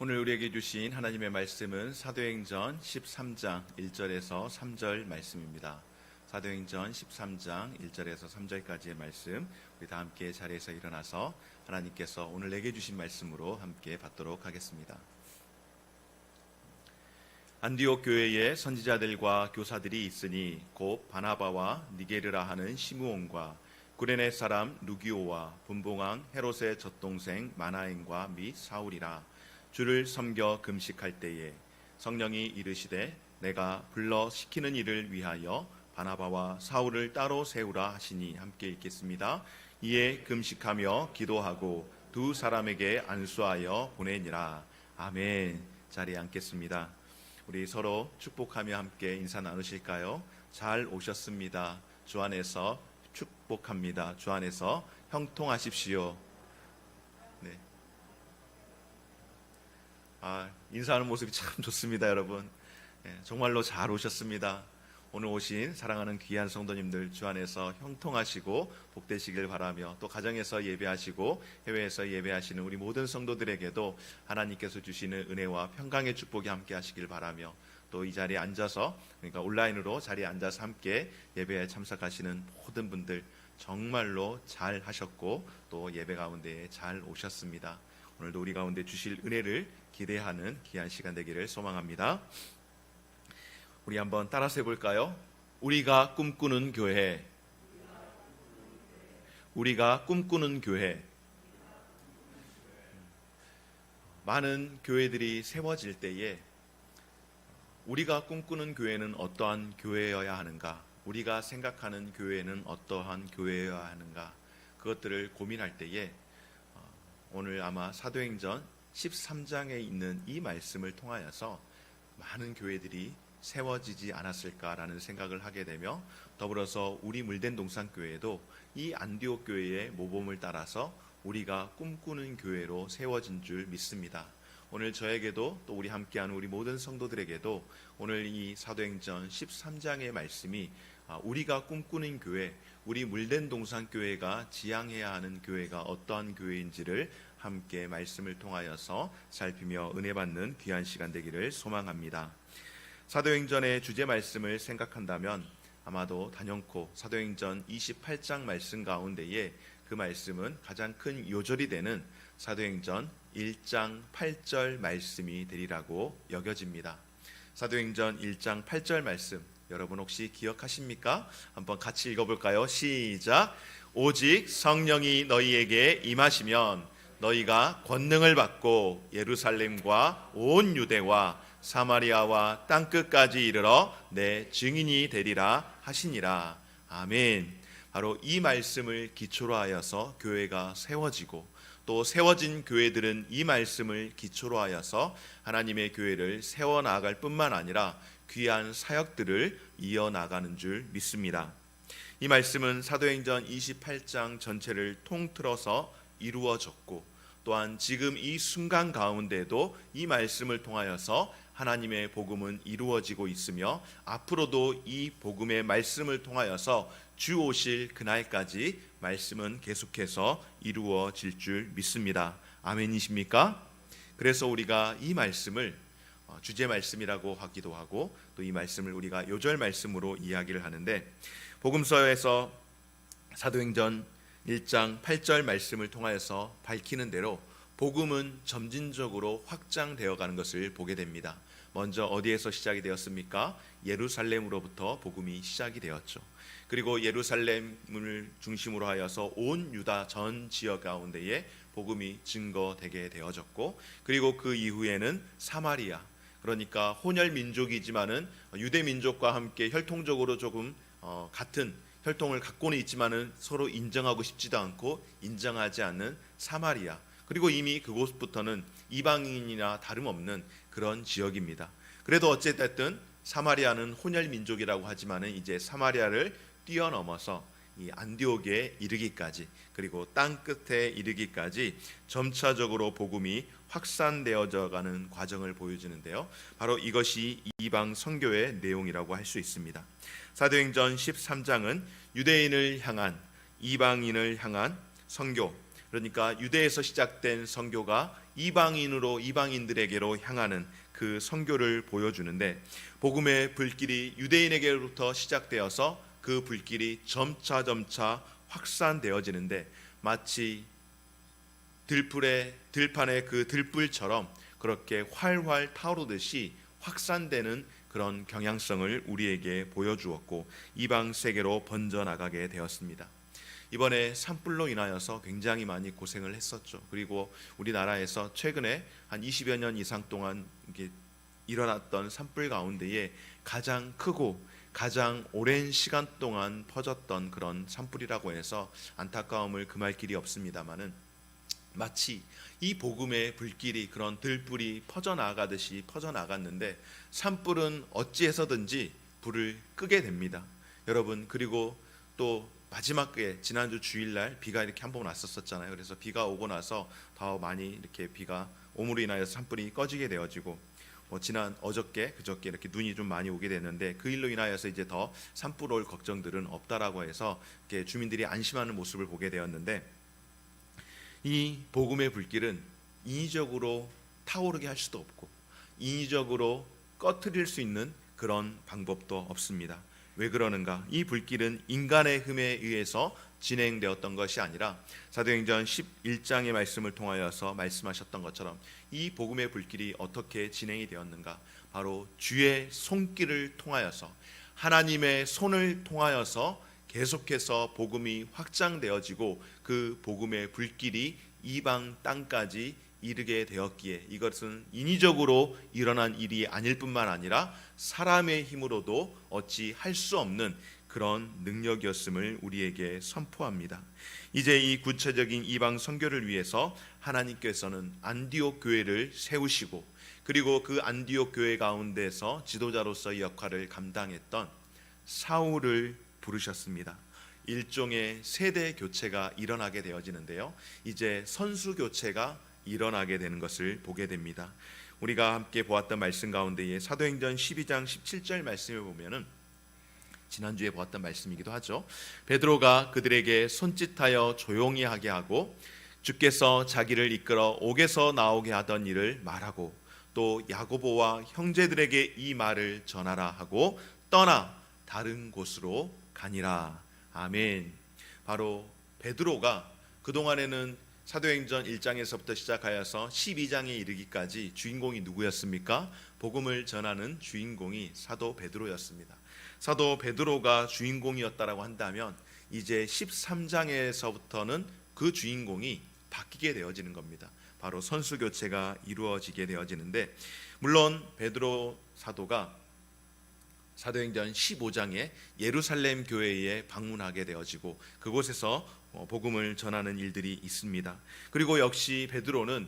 오늘 우리에게 주신 하나님의 말씀은 사도행전 13장 1절에서 3절 말씀입니다. 사도행전 13장 1절에서 3절까지의 말씀, 우리 다 함께 자리에서 일어나서 하나님께서 오늘 내게 주신 말씀으로 함께 받도록 하겠습니다. 안디옥 교회에 선지자들과 교사들이 있으니 곧 바나바와 니게르라 하는 시므온과 구레네 사람 루기오와 분봉왕 헤롯의 젖동생 마나엔과 및 사울이라. 주를 섬겨 금식할 때에 성령이 이르시되 내가 불러 시키는 일을 위하여 바나바와 사울을 따로 세우라 하시니, 함께 읽겠습니다. 이에 금식하며 기도하고 두 사람에게 안수하여 보내니라. 아멘. 자리에 앉겠습니다. 우리 서로 축복하며 함께 인사 나누실까요? 잘 오셨습니다. 주 안에서 축복합니다. 주 안에서 형통하십시오. 네. 인사하는 모습이 참 좋습니다, 여러분. 정말로 잘 오셨습니다. 오늘 오신 사랑하는 귀한 성도님들 주 안에서 형통하시고 복되시길 바라며, 또 가정에서 예배하시고 해외에서 예배하시는 우리 모든 성도들에게도 하나님께서 주시는 은혜와 평강의 축복이 함께 하시길 바라며, 또 이 자리에 앉아서, 그러니까 온라인으로 자리에 앉아서 함께 예배에 참석하시는 모든 분들 정말로 잘 하셨고 또 예배 가운데에 잘 오셨습니다. 오늘도 우리 가운데 주실 은혜를 기대하는 귀한 시간 되기를 소망합니다. 우리 한번 따라서 해볼까요? 우리가 꿈꾸는 교회. 우리가 꿈꾸는 교회. 많은 교회들이 세워질 때에 우리가 꿈꾸는 교회는 어떠한 교회여야 하는가, 우리가 생각하는 교회는 어떠한 교회여야 하는가, 그것들을 고민할 때에 오늘 아마 사도행전 13장에 있는 이 말씀을 통하여서 많은 교회들이 세워지지 않았을까라는 생각을 하게 되며, 더불어서 우리 물된 동산교회도 이 안디옥 교회의 모범을 따라서 우리가 꿈꾸는 교회로 세워진 줄 믿습니다. 오늘 저에게도 또 우리 함께하는 우리 모든 성도들에게도 오늘 이 사도행전 13장의 말씀이 우리가 꿈꾸는 교회, 우리 물된 동산교회가 지향해야 하는 교회가 어떠한 교회인지를 함께 말씀을 통하여서 살피며 은혜 받는 귀한 시간 되기를 소망합니다. 사도행전의 주제 말씀을 생각한다면 아마도 단연코 사도행전 28장 말씀 가운데에 그 말씀은 가장 큰 요절이 되는 사도행전 1장 8절 말씀이 되리라고 여겨집니다. 사도행전 1장 8절 말씀, 여러분 혹시 기억하십니까? 한번 같이 읽어볼까요? 시작. 오직 성령이 너희에게 임하시면 너희가 권능을 받고 예루살렘과 온 유대와 사마리아와 땅끝까지 이르러 내 증인이 되리라 하시니라. 아멘. 바로 이 말씀을 기초로 하여서 교회가 세워지고, 또 세워진 교회들은 이 말씀을 기초로 하여서 하나님의 교회를 세워나갈 뿐만 아니라 귀한 사역들을 이어나가는 줄 믿습니다. 이 말씀은 사도행전 28장 전체를 통틀어서 이루어졌고, 또한 지금 이 순간 가운데도 이 말씀을 통하여서 하나님의 복음은 이루어지고 있으며, 앞으로도 이 복음의 말씀을 통하여서 주 오실 그날까지 말씀은 계속해서 이루어질 줄 믿습니다. 아멘이십니까? 그래서 우리가 이 말씀을 주제 말씀이라고 하기도 하고, 또 이 말씀을 우리가 요절 말씀으로 이야기를 하는데, 복음서에서 사도행전 1장 8절 말씀을 통하여서 밝히는 대로 복음은 점진적으로 확장되어 가는 것을 보게 됩니다. 먼저 어디에서 시작이 되었습니까? 예루살렘으로부터 복음이 시작이 되었죠. 그리고 예루살렘을 중심으로 하여서 온 유다 전 지역 가운데에 복음이 증거되게 되어졌고, 그리고 그 이후에는 사마리아, 그러니까 혼혈 민족이지만은 유대 민족과 함께 혈통적으로 조금 같은 혈통을 갖고는 있지만은 서로 인정하고 싶지도 않고 인정하지 않는 사마리아, 그리고 이미 그곳부터는 이방인이나 다름없는 그런 지역입니다. 그래도 어쨌든 사마리아는 혼혈 민족이라고 하지만은 이제 사마리아를 뛰어넘어서 이 안디옥에 이르기까지, 그리고 땅 끝에 이르기까지 점차적으로 복음이 확산되어져 가는 과정을 보여주는데요, 바로 이것이 이방 선교의 내용이라고 할 수 있습니다. 사도행전 13장은 유대인을 향한, 이방인을 향한 선교, 그러니까 유대에서 시작된 선교가 이방인들에게로 향하는 그 선교를 보여주는데, 복음의 불길이 유대인에게로부터 시작되어서 그 불길이 점차 확산되어지는데, 마치 들판의 그 들불처럼 그렇게 활활 타오르듯이 확산되는 그런 경향성을 우리에게 보여주었고, 이방 세계로 번져나가게 되었습니다. 이번에 산불로 인하여서 굉장히 많이 고생을 했었죠. 그리고 우리나라에서 최근에 한 20여 년 이상 동안 일어났던 산불 가운데에 가장 크고 가장 오랜 시간 동안 퍼졌던 그런 산불이라고 해서 안타까움을 금할 길이 없습니다마는, 마치 이 복음의 불길이 그런 들불이 퍼져나가듯이 퍼져나갔는데, 산불은 어찌해서든지 불을 끄게 됩니다. 여러분, 그리고 또 마지막에 지난주 주일날 비가 이렇게 한 번 왔었잖아요. 그래서 비가 오고 나서 더 많이 이렇게 비가 오므로 인하여서 산불이 꺼지게 되어지고, 지난 그저께 이렇게 눈이 좀 많이 오게 됐는데, 그 일로 인하여서 이제 더 산불 올 걱정들은 없다라고 해서 이렇게 주민들이 안심하는 모습을 보게 되었는데, 이 복음의 불길은 인위적으로 타오르게 할 수도 없고 인위적으로 꺼트릴 수 있는 그런 방법도 없습니다. 왜 그러는가? 이 불길은 인간의 흠에 의해서 진행되었던 것이 아니라, 사도행전 11장의 말씀을 통하여서 말씀하셨던 것처럼 이 복음의 불길이 어떻게 진행이 되었는가? 바로 주의 손길을 통하여서, 하나님의 손을 통하여서 계속해서 복음이 확장되어지고, 그 복음의 불길이 이방 땅까지 이르게 되었기에, 이것은 인위적으로 일어난 일이 아닐 뿐만 아니라 사람의 힘으로도 어찌 할 수 없는 그런 능력이었음을 우리에게 선포합니다. 이제 이 구체적인 이방 선교를 위해서 하나님께서는 안디옥 교회를 세우시고, 그리고 그 안디옥 교회 가운데서 지도자로서의 역할을 감당했던 사울을 부르셨습니다. 일종의 세대 교체가 일어나게 되어지는데요, 이제 선수 교체가 일어나게 되는 것을 보게 됩니다. 우리가 함께 보았던 말씀 가운데에 사도행전 12장 17절 말씀을 보면은, 지난주에 보았던 말씀이기도 하죠. 베드로가 그들에게 손짓하여 조용히 하게 하고, 주께서 자기를 이끌어 옥에서 나오게 하던 일을 말하고, 또 야고보와 형제들에게 이 말을 전하라 하고 떠나 다른 곳으로 가니라. 아멘. 바로 베드로가 그동안에는 사도행전 1장에서부터 시작하여서 12장에 이르기까지 주인공이 누구였습니까? 복음을 전하는 주인공이 사도 베드로였습니다. 사도 베드로가 주인공이었다라고 한다면, 이제 13장에서부터는 그 주인공이 바뀌게 되어지는 겁니다. 바로 선수 교체가 이루어지게 되어지는데, 물론 베드로 사도가 사도행전 15장에 예루살렘 교회에 방문하게 되어지고, 그곳에서 복음을 전하는 일들이 있습니다. 그리고 역시 베드로는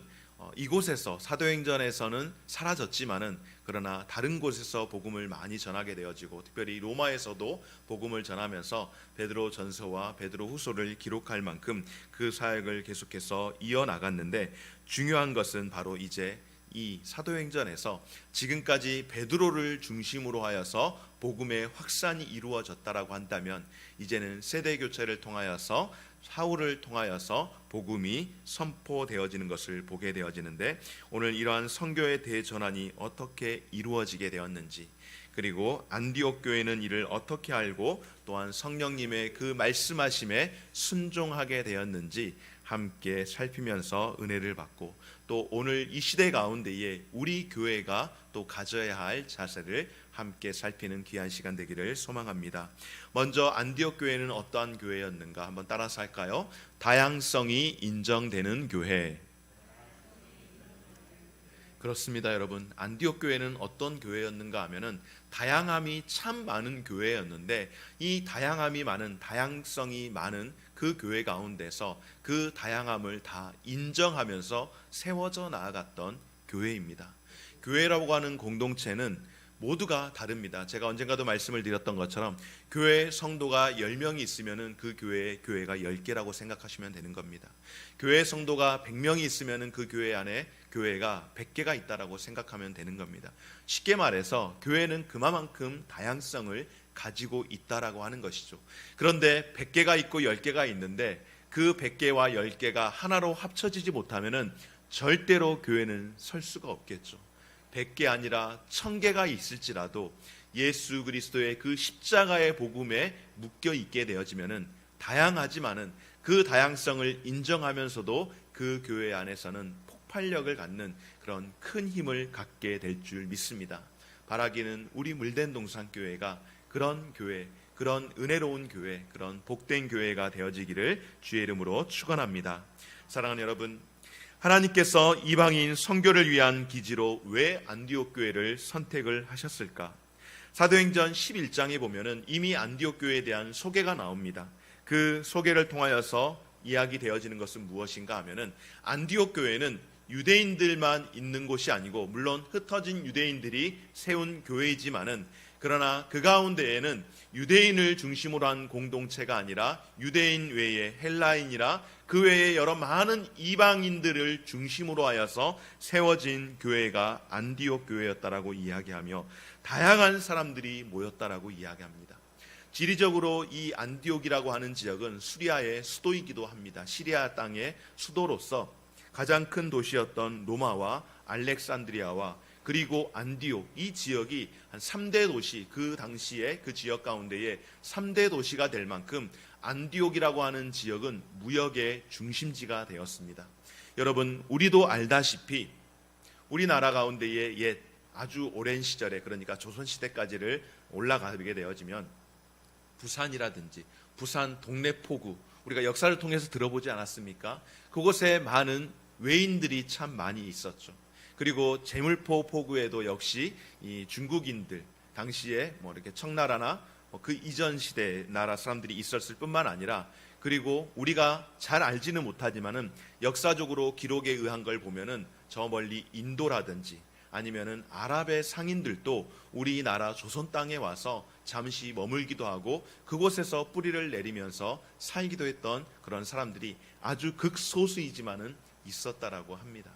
이곳에서 사도행전에서는 사라졌지만은, 그러나 다른 곳에서 복음을 많이 전하게 되어지고, 특별히 로마에서도 복음을 전하면서 베드로 전서와 베드로 후서를 기록할 만큼 그 사역을 계속해서 이어나갔는데, 중요한 것은 바로 이제 이 사도행전에서 지금까지 베드로를 중심으로 하여서 복음의 확산이 이루어졌다라고 한다면, 이제는 세대 교체를 통하여서 사울을 통하여서 복음이 선포되어지는 것을 보게 되어지는데, 오늘 이러한 선교의 대전환이 어떻게 이루어지게 되었는지, 그리고 안디옥 교회는 이를 어떻게 알고 또한 성령님의 그 말씀하심에 순종하게 되었는지 함께 살피면서 은혜를 받고, 또 오늘 이 시대 가운데에 우리 교회가 또 가져야 할 자세를 함께 살피는 귀한 시간 되기를 소망합니다. 먼저 안디옥 교회는 어떠한 교회였는가 한번 따라서 할까요? 다양성이 인정되는 교회. 그렇습니다, 여러분. 안디옥 교회는 어떤 교회였는가 하면은 다양함이 참 많은 교회였는데, 이 다양함이 많은, 다양성이 많은 그 교회 가운데서 그 다양함을 다 인정하면서 세워져 나아갔던 교회입니다. 교회라고 하는 공동체는 모두가 다릅니다. 제가 언젠가도 말씀을 드렸던 것처럼 교회 성도가 10명이 있으면 그 교회가 10개라고 생각하시면 되는 겁니다. 교회 성도가 100명이 있으면 그 교회 안에 교회가 100개가 있다라고 생각하면 되는 겁니다. 쉽게 말해서 교회는 그만큼 다양성을 가지고 있다라고 하는 것이죠. 그런데 100개가 있고 10개가 있는데 그 100개와 10개가 하나로 합쳐지지 못하면은 절대로 교회는 설 수가 없겠죠. 100개 아니라 1000개가 있을지라도 예수 그리스도의 그 십자가의 복음에 묶여 있게 되어지면은 다양하지만은 그 다양성을 인정하면서도 그 교회 안에서는 폭발력을 갖는 그런 큰 힘을 갖게 될 줄 믿습니다. 바라기는 우리 물된 동산교회가 그런 교회, 그런 은혜로운 교회, 그런 복된 교회가 되어지기를 주의 이름으로 축원합니다. 사랑하는 여러분, 하나님께서 이방인 선교를 위한 기지로 왜 안디옥 교회를 선택을 하셨을까? 사도행전 11장에 보면은 이미 안디옥 교회에 대한 소개가 나옵니다. 그 소개를 통하여서 이야기되어지는 것은 무엇인가 하면은 안디옥 교회는 유대인들만 있는 곳이 아니고 물론 흩어진 유대인들이 세운 교회이지만은 그러나 그 가운데에는 유대인을 중심으로 한 공동체가 아니라 유대인 외에 헬라인이라 그 외에 여러 많은 이방인들을 중심으로 하여서 세워진 교회가 안디옥 교회였다라고 이야기하며 다양한 사람들이 모였다라고 이야기합니다. 지리적으로 이 안디옥이라고 하는 지역은 수리아의 수도이기도 합니다. 시리아 땅의 수도로서 가장 큰 도시였던 로마와 알렉산드리아와 그리고 안디옥, 이 지역이 한 3대 도시, 그 당시에 그 지역 가운데에 3대 도시가 될 만큼 안디옥이라고 하는 지역은 무역의 중심지가 되었습니다. 여러분, 우리도 알다시피 우리나라 가운데에 옛 아주 오랜 시절에, 그러니까 조선시대까지를 올라가게 되어지면 부산이라든지 부산 동래포구, 우리가 역사를 통해서 들어보지 않았습니까? 그곳에 많은 외인들이 참 많이 있었죠. 그리고 제물포 포구에도 역시 이 중국인들, 당시에 뭐 이렇게 청나라나 그 이전 시대 나라 사람들이 있었을 뿐만 아니라, 그리고 우리가 잘 알지는 못하지만은 역사적으로 기록에 의한 걸 보면은 저 멀리 인도라든지 아니면은 아랍의 상인들도 우리나라 조선 땅에 와서 잠시 머물기도 하고 그곳에서 뿌리를 내리면서 살기도 했던 그런 사람들이 아주 극소수이지만은 있었다라고 합니다.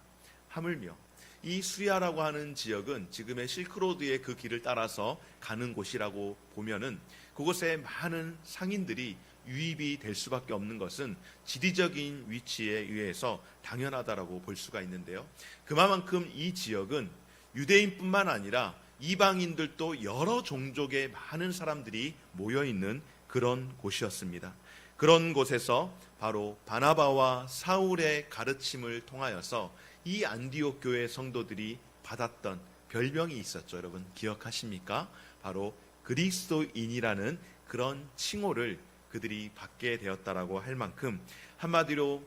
하물며 이 수리아라고 하는 지역은 지금의 실크로드의 그 길을 따라서 가는 곳이라고 보면은 그곳에 많은 상인들이 유입이 될 수밖에 없는 것은 지리적인 위치에 의해서 당연하다라고 볼 수가 있는데요. 그만큼 이 지역은 유대인뿐만 아니라 이방인들도 여러 종족의 많은 사람들이 모여 있는 그런 곳이었습니다. 그런 곳에서 바로 바나바와 사울의 가르침을 통하여서 이 안디옥 교회 성도들이 받았던 별명이 있었죠. 여러분 기억하십니까? 바로 그리스도인이라는 그런 칭호를 그들이 받게 되었다라고 할 만큼, 한마디로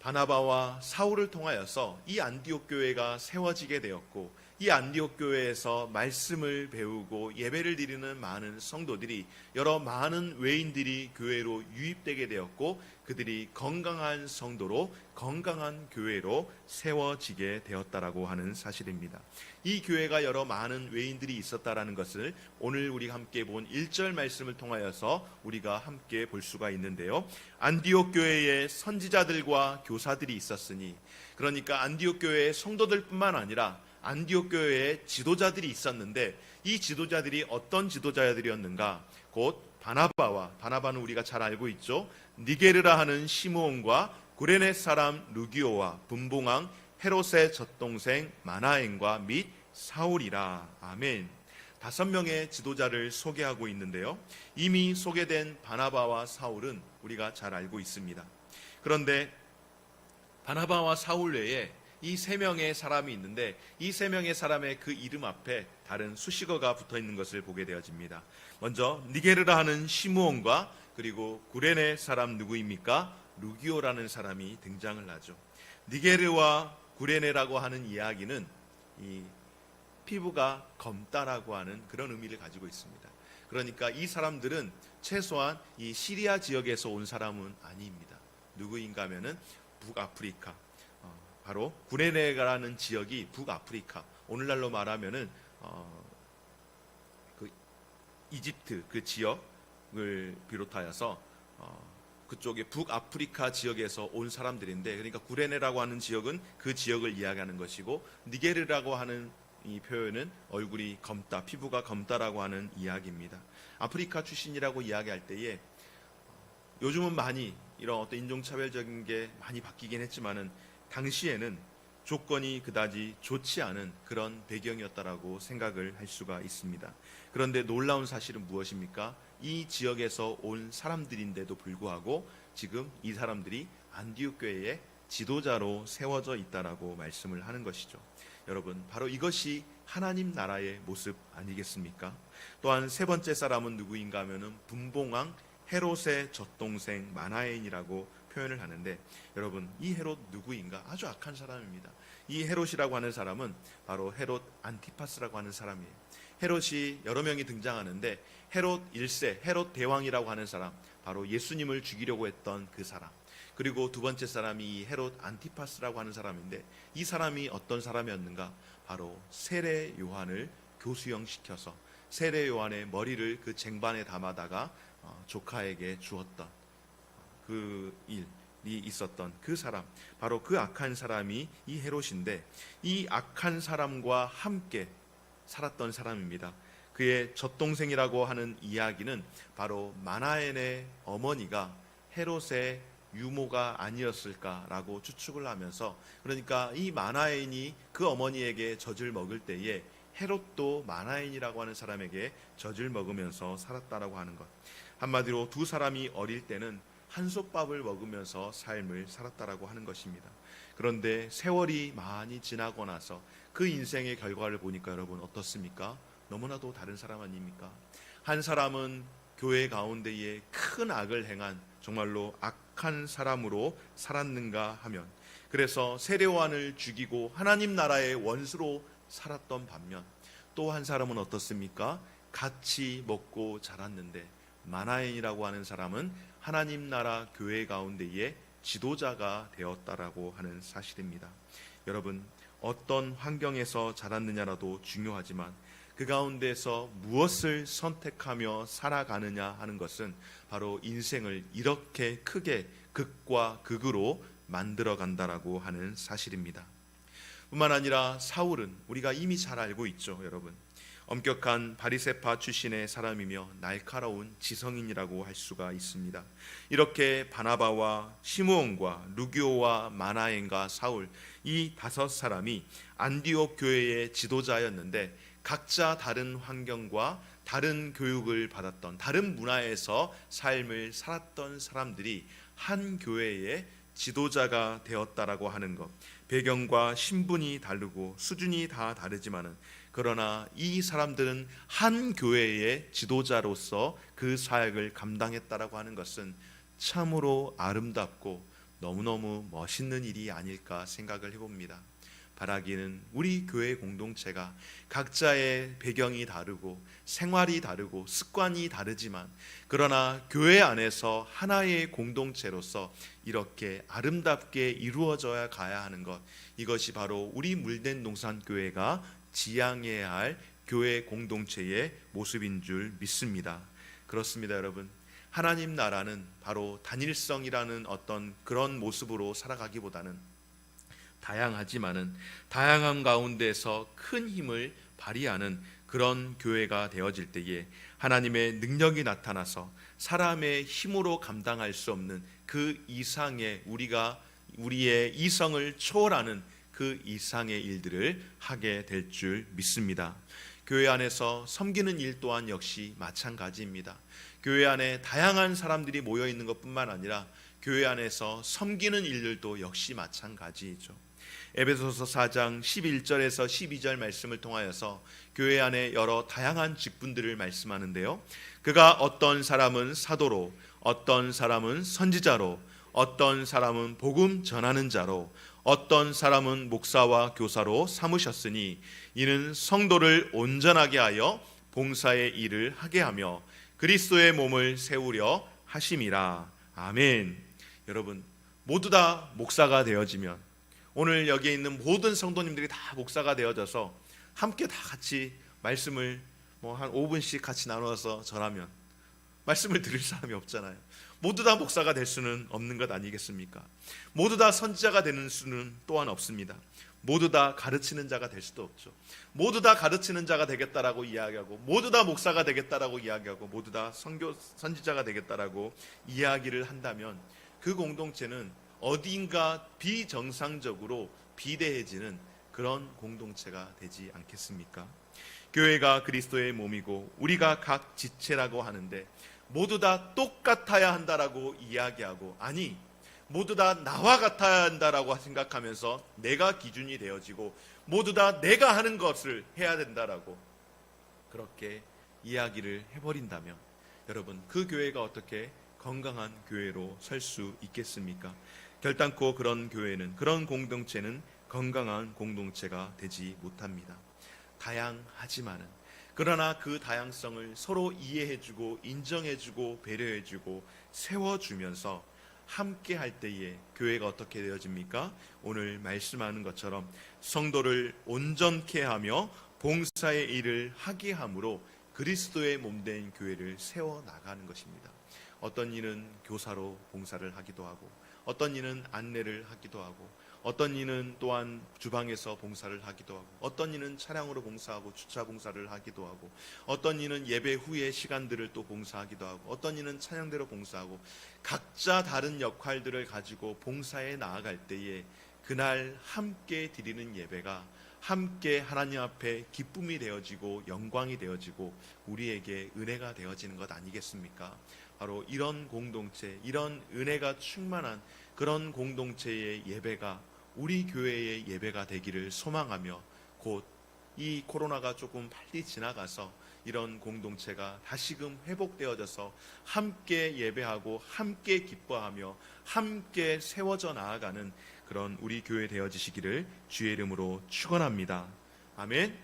바나바와 사울을 통하여서 이 안디옥 교회가 세워지게 되었고, 이 안디옥 교회에서 말씀을 배우고 예배를 드리는 많은 성도들이, 여러 많은 외인들이 교회로 유입되게 되었고, 그들이 건강한 성도로, 건강한 교회로 세워지게 되었다라고 하는 사실입니다. 이 교회가 여러 많은 외인들이 있었다라는 것을 오늘 우리가 함께 본 1절 말씀을 통하여서 우리가 함께 볼 수가 있는데요. 안디옥 교회에 선지자들과 교사들이 있었으니, 그러니까 안디옥 교회의 성도들뿐만 아니라 안디옥 교회에 지도자들이 있었는데, 이 지도자들이 어떤 지도자들이었는가? 곧 바나바는 우리가 잘 알고 있죠. 니게르라 하는 시므온과 구레네 사람 루기오와 분봉왕 헤롯의 젖동생 마나엔과 및 사울이라. 아멘. 5명의 지도자를 소개하고 있는데요. 이미 소개된 바나바와 사울은 우리가 잘 알고 있습니다. 그런데 바나바와 사울 외에 이 3명의 사람이 있는데, 이 3명의 사람의 그 이름 앞에 다른 수식어가 붙어 있는 것을 보게 되어집니다. 먼저 니게르라 하는 시므온과 그리고 구레네 사람 누구입니까? 루기오라는 사람이 등장을 하죠. 니게르와 구레네라고 하는 이야기는 이 피부가 검다라고 하는 그런 의미를 가지고 있습니다. 그러니까 이 사람들은 최소한 이 시리아 지역에서 온 사람은 아닙니다. 누구인가 하면은 북아프리카, 바로 구레네라는 지역이 북아프리카, 오늘날로 말하면은 그 이집트 그 지역을 비롯하여서 그쪽의 북아프리카 지역에서 온 사람들인데, 그러니까 구레네라고 하는 지역은 그 지역을 이야기하는 것이고, 니게르라고 하는 이 표현은 얼굴이 검다, 피부가 검다라고 하는 이야기입니다. 아프리카 출신이라고 이야기할 때에 요즘은 많이 이런 어떤 인종차별적인 게 많이 바뀌긴 했지만은 당시에는 조건이 그다지 좋지 않은 그런 배경이었다라고 생각을 할 수가 있습니다. 그런데 놀라운 사실은 무엇입니까? 이 지역에서 온 사람들인데도 불구하고 지금 이 사람들이 안디옥 교회의 지도자로 세워져 있다라고 말씀을 하는 것이죠. 여러분, 바로 이것이 하나님 나라의 모습 아니겠습니까? 또한 세 번째 사람은 누구인가 하면은 분봉왕 헤롯의 젖동생 마나엔이라고 표현을 하는데, 여러분, 이 헤롯 누구인가? 아주 악한 사람입니다. 이 헤롯이라고 하는 사람은 바로 헤롯 안티파스라고 하는 사람이에요. 헤롯이 여러 명이 등장하는데 헤롯 1세, 헤롯 대왕이라고 하는 사람, 바로 예수님을 죽이려고 했던 그 사람. 그리고 두 번째 사람이 이 헤롯 안티파스라고 하는 사람인데, 이 사람이 어떤 사람이었는가? 바로 세례 요한을 교수형시켜서 세례 요한의 머리를 그 쟁반에 담아다가 조카에게 주었던 그 일이 있었던 그 사람, 바로 그 악한 사람이 이 헤롯인데, 이 악한 사람과 함께 살았던 사람입니다. 그의 젖동생이라고 하는 이야기는 바로 마나엔의 어머니가 헤롯의 유모가 아니었을까라고 추측을 하면서, 그러니까 이 마나엔이 그 어머니에게 젖을 먹을 때에 헤롯도 마나엔이라고 하는 사람에게 젖을 먹으면서 살았다라고 하는 것. 한마디로 두 사람이 어릴 때는 한솥밥을 먹으면서 삶을 살았다라고 하는 것입니다. 그런데 세월이 많이 지나고 나서 그 인생의 결과를 보니까 여러분 어떻습니까? 너무나도 다른 사람 아닙니까? 한 사람은 교회 가운데에 큰 악을 행한 정말로 악한 사람으로 살았는가 하면, 그래서 세례요한을 죽이고 하나님 나라의 원수로 살았던 반면, 또 한 사람은 어떻습니까? 같이 먹고 자랐는데 마나엔이라고 하는 사람은 하나님 나라 교회 가운데의 지도자가 되었다라고 하는 사실입니다. 여러분, 어떤 환경에서 자랐느냐라도 중요하지만 그 가운데서 무엇을 선택하며 살아가느냐 하는 것은 바로 인생을 이렇게 크게 극과 극으로 만들어 간다라고 하는 사실입니다. 뿐만 아니라 사울은 우리가 이미 잘 알고 있죠, 여러분. 엄격한 바리새파 출신의 사람이며 날카로운 지성인이라고 할 수가 있습니다. 이렇게 바나바와 시므온과 루기오와 마나엔과 사울, 이 다섯 사람이 안디옥 교회의 지도자였는데, 각자 다른 환경과 다른 교육을 받았던, 다른 문화에서 삶을 살았던 사람들이 한 교회의 지도자가 되었다라고 하는 것. 배경과 신분이 다르고 수준이 다 다르지만은, 그러나 이 사람들은 한 교회의 지도자로서 그 사역을 감당했다라고 하는 것은 참으로 아름답고 너무너무 멋있는 일이 아닐까 생각을 해봅니다. 바라기는 우리 교회 공동체가 각자의 배경이 다르고 생활이 다르고 습관이 다르지만, 그러나 교회 안에서 하나의 공동체로서 이렇게 아름답게 이루어져야 가야 하는 것, 이것이 바로 우리 물된 농산교회가 지향해야 할 교회 공동체의 모습인 줄 믿습니다. 그렇습니다, 여러분. 하나님 나라는 바로 단일성이라는 어떤 그런 모습으로 살아가기보다는 다양하지만은 다양한 가운데서 큰 힘을 발휘하는 그런 교회가 되어질 때에 하나님의 능력이 나타나서 사람의 힘으로 감당할 수 없는 그 이상의, 우리의 이성을 초월하는 그 이상의 일들을 하게 될 줄 믿습니다. 교회 안에서 섬기는 일 또한 역시 마찬가지입니다. 교회 안에 다양한 사람들이 모여 있는 것뿐만 아니라 교회 안에서 섬기는 일들도 역시 마찬가지이죠. 에베소서 4장 11절에서 12절 말씀을 통하여서 교회 안에 여러 다양한 직분들을 말씀하는데요, 그가 어떤 사람은 사도로, 어떤 사람은 선지자로, 어떤 사람은 복음 전하는 자로, 어떤 사람은 목사와 교사로 삼으셨으니 이는 성도를 온전하게 하여 봉사의 일을 하게 하며 그리스도의 몸을 세우려 하심이라. 아멘. 여러분, 모두 다 목사가 되어지면, 오늘 여기에 있는 모든 성도님들이 다 목사가 되어져서 함께 다 같이 말씀을 한 5분씩 같이 나눠서 전하면 말씀을 들을 사람이 없잖아요. 모두 다 목사가 될 수는 없는 것 아니겠습니까? 모두 다 선지자가 되는 수는 또한 없습니다. 모두 다 가르치는 자가 될 수도 없죠. 모두 다 가르치는 자가 되겠다라고 이야기하고, 모두 다 목사가 되겠다라고 이야기하고, 모두 다 선지자가 되겠다라고 이야기를 한다면 그 공동체는 어딘가 비정상적으로 비대해지는 그런 공동체가 되지 않겠습니까? 교회가 그리스도의 몸이고 우리가 각 지체라고 하는데 모두 다 똑같아야 한다라고 이야기하고, 아니 모두 다 나와 같아야 한다라고 생각하면서 내가 기준이 되어지고 모두 다 내가 하는 것을 해야 된다라고 그렇게 이야기를 해버린다면 여러분, 그 교회가 어떻게 건강한 교회로 설 수 있겠습니까? 결단코 그런 교회는, 그런 공동체는 건강한 공동체가 되지 못합니다. 다양하지만은, 그러나 그 다양성을 서로 이해해주고 인정해주고 배려해주고 세워주면서 함께 할 때에 교회가 어떻게 되어집니까? 오늘 말씀하는 것처럼 성도를 온전케 하며 봉사의 일을 하게 함으로 그리스도의 몸된 교회를 세워나가는 것입니다. 어떤 이는 교사로 봉사를 하기도 하고, 어떤 이는 안내를 하기도 하고, 어떤 이는 또한 주방에서 봉사를 하기도 하고, 어떤 이는 차량으로 봉사하고 주차 봉사를 하기도 하고, 어떤 이는 예배 후의 시간들을 또 봉사하기도 하고, 어떤 이는 찬양대로 봉사하고, 각자 다른 역할들을 가지고 봉사에 나아갈 때에 그날 함께 드리는 예배가 함께 하나님 앞에 기쁨이 되어지고 영광이 되어지고 우리에게 은혜가 되어지는 것 아니겠습니까? 바로 이런 공동체, 이런 은혜가 충만한 그런 공동체의 예배가 우리 교회의 예배가 되기를 소망하며, 곧 이 코로나가 조금 빨리 지나가서 이런 공동체가 다시금 회복되어져서 함께 예배하고 함께 기뻐하며 함께 세워져 나아가는 그런 우리 교회 되어지시기를 주의 이름으로 축원합니다. 아멘.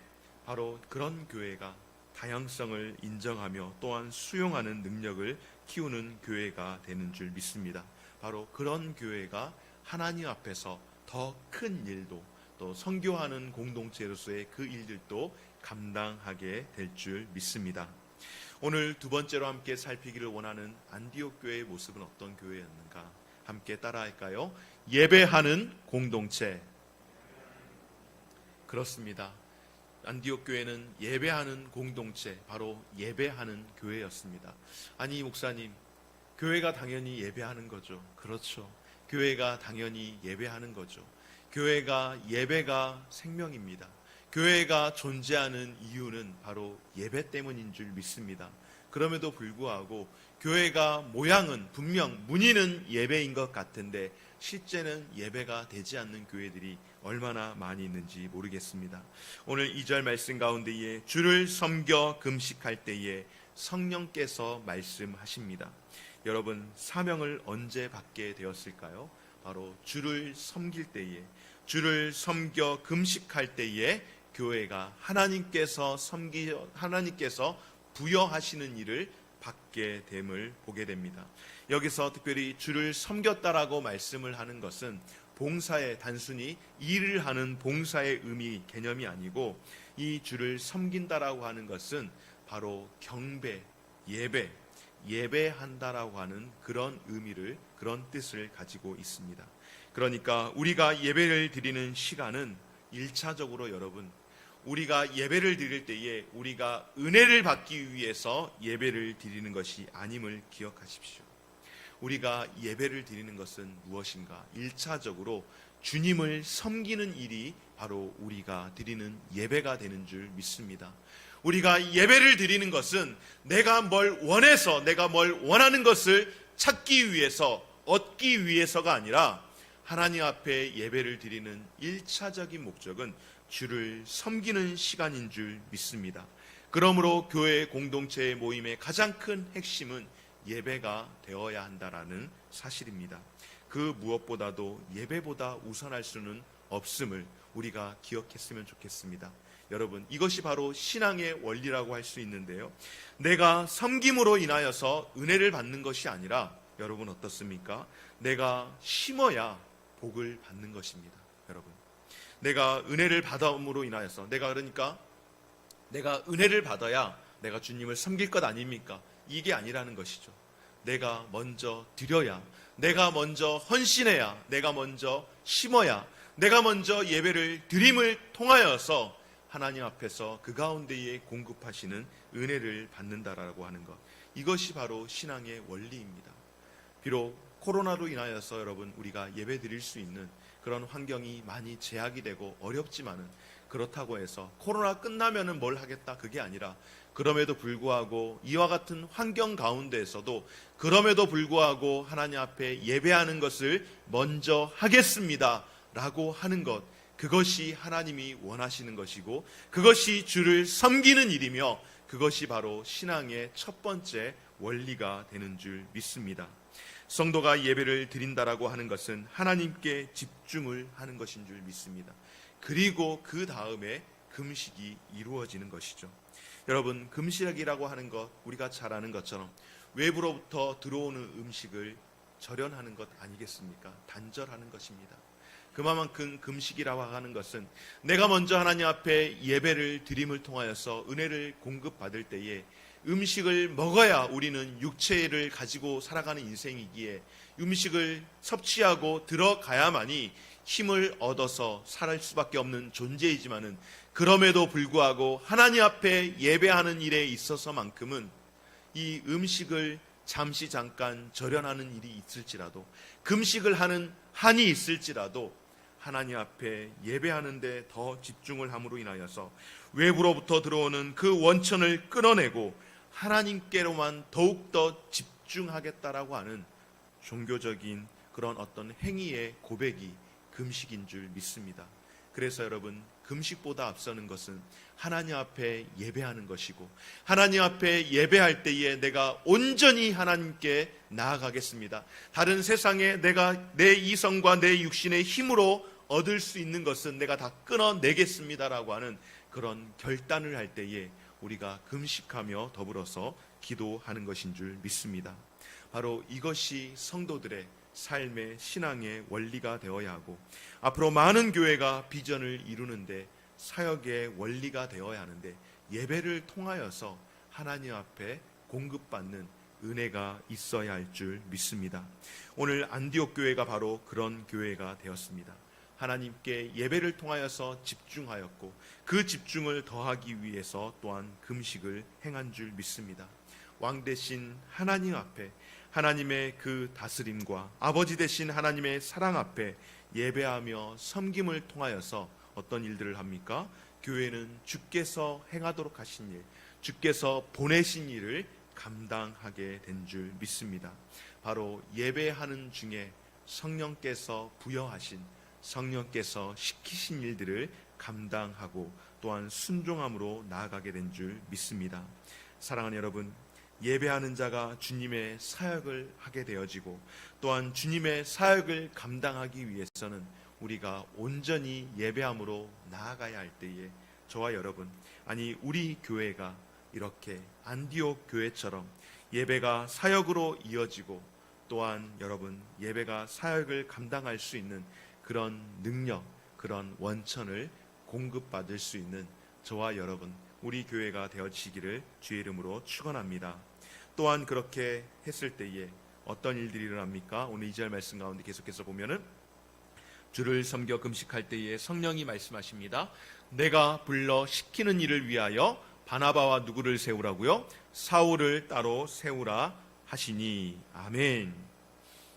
바로 그런 교회가 다양성을 인정하며 또한 수용하는 능력을 키우는 교회가 되는 줄 믿습니다. 바로 그런 교회가 하나님 앞에서 더 큰 일도, 또 선교하는 공동체로서의 그 일들도 감당하게 될 줄 믿습니다. 오늘 두 번째로 함께 살피기를 원하는 안디옥 교회의 모습은 어떤 교회였는가? 함께 따라할까요? 예배하는 공동체. 그렇습니다. 안디옥 교회는 예배하는 공동체, 바로 예배하는 교회였습니다. 아니 목사님, 교회가 당연히 예배하는 거죠. 그렇죠. 교회가 당연히 예배하는 거죠. 교회가, 예배가 생명입니다. 교회가 존재하는 이유는 바로 예배 때문인 줄 믿습니다. 그럼에도 불구하고 교회가 모양은 분명 문의는 예배인 것 같은데 실제는 예배가 되지 않는 교회들이 얼마나 많이 있는지 모르겠습니다. 오늘 2절 말씀 가운데에 주를 섬겨 금식할 때에 성령께서 말씀하십니다. 여러분, 사명을 언제 받게 되었을까요? 바로 주를 섬길 때에, 주를 섬겨 금식할 때에 교회가 하나님께서 부여하시는 일을 받게 됨을 보게 됩니다. 여기서 특별히 주를 섬겼다라고 말씀을 하는 것은 봉사의, 단순히 일을 하는 봉사의 의미, 개념이 아니고, 이 주를 섬긴다라고 하는 것은 바로 경배, 예배한다라고 하는 그런 의미를, 그런 뜻을 가지고 있습니다. 그러니까 우리가 예배를 드리는 시간은 1차적으로 여러분, 우리가 예배를 드릴 때에 우리가 은혜를 받기 위해서 예배를 드리는 것이 아님을 기억하십시오. 우리가 예배를 드리는 것은 무엇인가? 1차적으로 주님을 섬기는 일이 바로 우리가 드리는 예배가 되는 줄 믿습니다. 우리가 예배를 드리는 것은 내가 뭘 원해서, 내가 뭘 원하는 것을 찾기 위해서, 얻기 위해서가 아니라 하나님 앞에 예배를 드리는 1차적인 목적은 주를 섬기는 시간인 줄 믿습니다. 그러므로 교회 공동체의 모임의 가장 큰 핵심은 예배가 되어야 한다라는 사실입니다. 그 무엇보다도 예배보다 우선할 수는 없음을 우리가 기억했으면 좋겠습니다. 여러분, 이것이 바로 신앙의 원리라고 할 수 있는데요, 내가 섬김으로 인하여서 은혜를 받는 것이 아니라, 여러분 어떻습니까? 내가 심어야 복을 받는 것입니다. 여러분, 내가 은혜를 받음으로 인하여서, 내가 은혜를 받아야 내가 주님을 섬길 것 아닙니까? 이게 아니라는 것이죠. 내가 먼저 드려야, 내가 먼저 헌신해야, 내가 먼저 심어야, 내가 먼저 예배를 드림을 통하여서 하나님 앞에서 그 가운데에 공급하시는 은혜를 받는다라고 하는 것, 이것이 바로 신앙의 원리입니다. 비록 코로나로 인하여서 여러분 우리가 예배 드릴 수 있는 그런 환경이 많이 제약이 되고 어렵지만은, 그렇다고 해서 코로나 끝나면은 뭘 하겠다 그게 아니라, 그럼에도 불구하고 이와 같은 환경 가운데에서도 그럼에도 불구하고 하나님 앞에 예배하는 것을 먼저 하겠습니다 라고 하는 것, 그것이 하나님이 원하시는 것이고 그것이 주를 섬기는 일이며 그것이 바로 신앙의 첫 번째 원리가 되는 줄 믿습니다. 성도가 예배를 드린다라고 하는 것은 하나님께 집중을 하는 것인 줄 믿습니다. 그리고 그 다음에 금식이 이루어지는 것이죠. 여러분, 금식이라고 하는 것, 우리가 잘 아는 것처럼 외부로부터 들어오는 음식을 절연하는 것 아니겠습니까? 단절하는 것입니다. 그만큼 금식이라고 하는 것은 내가 먼저 하나님 앞에 예배를 드림을 통하여서 은혜를 공급받을 때에 음식을 먹어야 우리는 육체를 가지고 살아가는 인생이기에 음식을 섭취하고 들어가야만이 힘을 얻어서 살 수밖에 없는 존재이지만은, 그럼에도 불구하고 하나님 앞에 예배하는 일에 있어서만큼은 이 음식을 잠시 잠깐 절연하는 일이 있을지라도, 금식을 하는 한이 있을지라도 하나님 앞에 예배하는 데 더 집중을 함으로 인하여서 외부로부터 들어오는 그 원천을 끊어내고 하나님께로만 더욱더 집중하겠다라고 하는 종교적인 그런 어떤 행위의 고백이 금식인 줄 믿습니다. 그래서 여러분, 금식보다 앞서는 것은 하나님 앞에 예배하는 것이고, 하나님 앞에 예배할 때에 내가 온전히 하나님께 나아가겠습니다. 다른 세상에 내가 내 이성과 내 육신의 힘으로 얻을 수 있는 것은 내가 다 끊어내겠습니다라고 하는 그런 결단을 할 때에 우리가 금식하며 더불어서 기도하는 것인 줄 믿습니다. 바로 이것이 성도들의 삶의 신앙의 원리가 되어야 하고, 앞으로 많은 교회가 비전을 이루는데 사역의 원리가 되어야 하는데, 예배를 통하여서 하나님 앞에 공급받는 은혜가 있어야 할 줄 믿습니다. 오늘 안디옥 교회가 바로 그런 교회가 되었습니다. 하나님께 예배를 통하여서 집중하였고 그 집중을 더하기 위해서 또한 금식을 행한 줄 믿습니다. 왕 대신 하나님 앞에 하나님의 그 다스림과 아버지 되신 하나님의 사랑 앞에 예배하며 섬김을 통하여서 어떤 일들을 합니까? 교회는 주께서 행하도록 하신 일, 주께서 보내신 일을 감당하게 된 줄 믿습니다. 바로 예배하는 중에 성령께서 부여하신, 성령께서 시키신 일들을 감당하고 또한 순종함으로 나아가게 된 줄 믿습니다. 사랑하는 여러분, 예배하는 자가 주님의 사역을 하게 되어지고 또한 주님의 사역을 감당하기 위해서는 우리가 온전히 예배함으로 나아가야 할 때에 저와 여러분, 아니 우리 교회가 이렇게 안디옥 교회처럼 예배가 사역으로 이어지고 또한 여러분 예배가 사역을 감당할 수 있는 그런 능력, 그런 원천을 공급받을 수 있는 저와 여러분, 우리 교회가 되어지기를 주의 이름으로 축원합니다. 또한 그렇게 했을 때에 어떤 일들이 일어납니까? 오늘 2절 말씀 가운데 계속해서 보면은 주를 섬겨 금식할 때에 성령이 말씀하십니다. 내가 불러 시키는 일을 위하여 바나바와 누구를 세우라고요? 사울을 따로 세우라 하시니. 아멘.